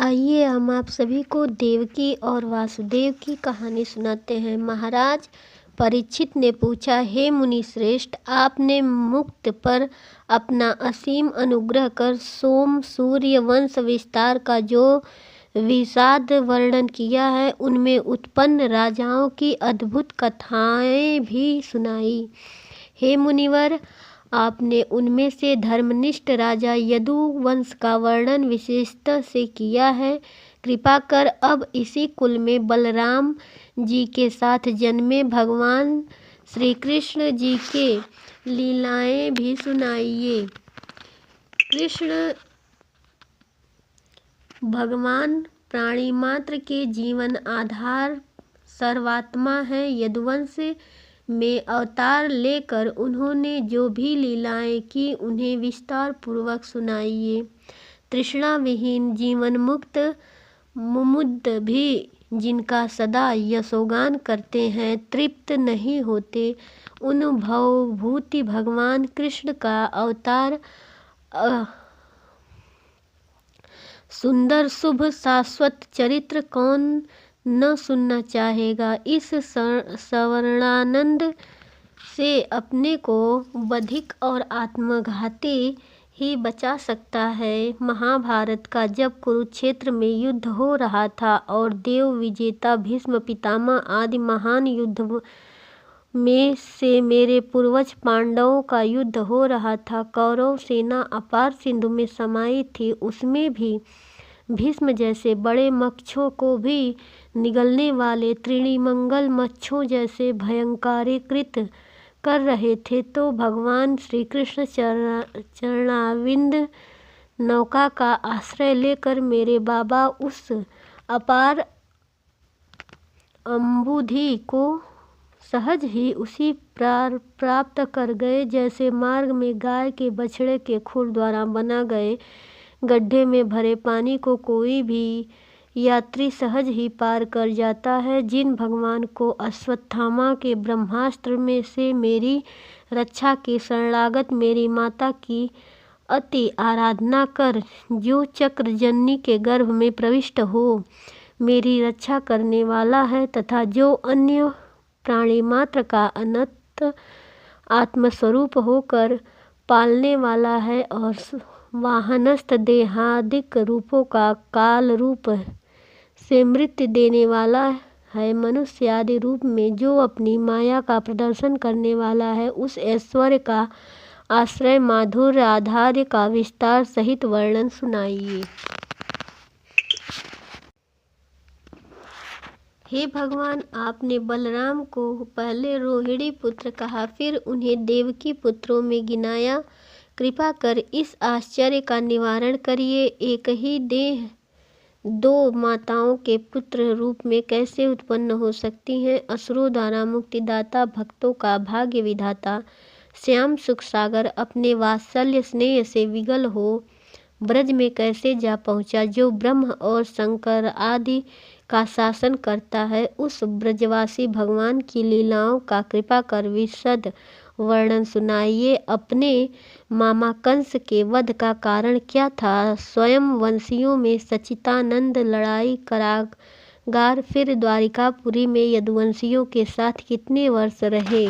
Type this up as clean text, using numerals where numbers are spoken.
आइए हम आप सभी को देवकी और वासुदेव की कहानी सुनाते हैं। महाराज परीक्षित ने पूछा, हे मुनि श्रेष्ठ, आपने मुक्त पर अपना असीम अनुग्रह कर सोम सूर्य वंश विस्तार का जो विषाद वर्णन किया है, उनमें उत्पन्न राजाओं की अद्भुत कथाएं भी सुनाई। हे मुनिवर, आपने उनमें से धर्मनिष्ठ राजा यदु वंश का वर्णन विशेषता से किया है। कृपा कर अब इसी कुल में बलराम जी के साथ जन्मे भगवान श्री कृष्ण जी के लीलाएं भी सुनाइए। कृष्ण भगवान प्राणी मात्र के जीवन आधार सर्वात्मा है। यदुवंश में अवतार लेकर उन्होंने जो भी लीलाएं की, उन्हें विस्तार पूर्वक सुनाइए। तृष्णा विहीन जीवन मुक्त मुमुद भी जिनका सदा यशोगान करते हैं, तृप्त नहीं होते, उन भवभूति भगवान कृष्ण का अवतार सुंदर शुभ शाश्वत चरित्र कौन न सुनना चाहेगा। इस सवर्णानंद से अपने को बधिक और आत्मघाती ही बचा सकता है। महाभारत का जब कुरुक्षेत्र में युद्ध हो रहा था और देव विजेता भीष्म पितामह आदि महान युद्ध में से मेरे पूर्वज पांडवों का युद्ध हो रहा था, कौरव सेना अपार सिंधु में समाई थी, उसमें भी भीष्म जैसे बड़े मच्छों को भी निगलने वाले त्रिणिमंगल मच्छों जैसे भयंकारीकृत कर रहे थे, तो भगवान श्री कृष्ण चरणाविंद नौका का आश्रय लेकर मेरे बाबा उस अपार अम्बुधि को सहज ही उसी प्राप्त कर गए जैसे मार्ग में गाय के बछड़े के खुर द्वारा बना गए गड्ढे में भरे पानी को कोई भी यात्री सहज ही पार कर जाता है। जिन भगवान को अश्वत्थामा के ब्रह्मास्त्र में से मेरी रक्षा की शरणागत मेरी माता की अति आराधना कर जो चक्रजननी के गर्भ में प्रविष्ट हो मेरी रक्षा करने वाला है, तथा जो अन्य प्राणी मात्र का अनंत आत्मस्वरूप होकर पालने वाला है और वाहनस्थ देहादिक रूपों का काल रूप से मृत्यु देने वाला है, मनुष्य आदि रूप में जो अपनी माया का प्रदर्शन करने वाला है, उस ऐश्वर्य का आश्रय माधुर्य आधार्य का विस्तार सहित वर्णन सुनाइए। हे भगवान, आपने बलराम को पहले रोहिणी पुत्र कहा, फिर उन्हें देवकी पुत्रों में गिनाया। कृपा कर इस आश्चर्य का निवारण करिए। एक ही देह दो माताओं के पुत्र रूप में कैसे उत्पन्न हो सकती हैं? असुरों द्वारा मुक्तिदाता, भक्तों का भाग्य विधाता श्याम सुख सागर अपने वात्सल्य स्नेह से विगल हो ब्रज में कैसे जा पहुँचा, जो ब्रह्म और शंकर आदि का शासन करता है। उस ब्रजवासी भगवान की लीलाओं का कृपा कर विशद वर्णन सुनाइए। अपने मामा कंस के वध का कारण क्या था? स्वयं वंशियों में सच्चिदानंद लड़ाई करागार, फिर द्वारिकापुरी में यदुवंशियों के साथ कितने वर्ष रहे?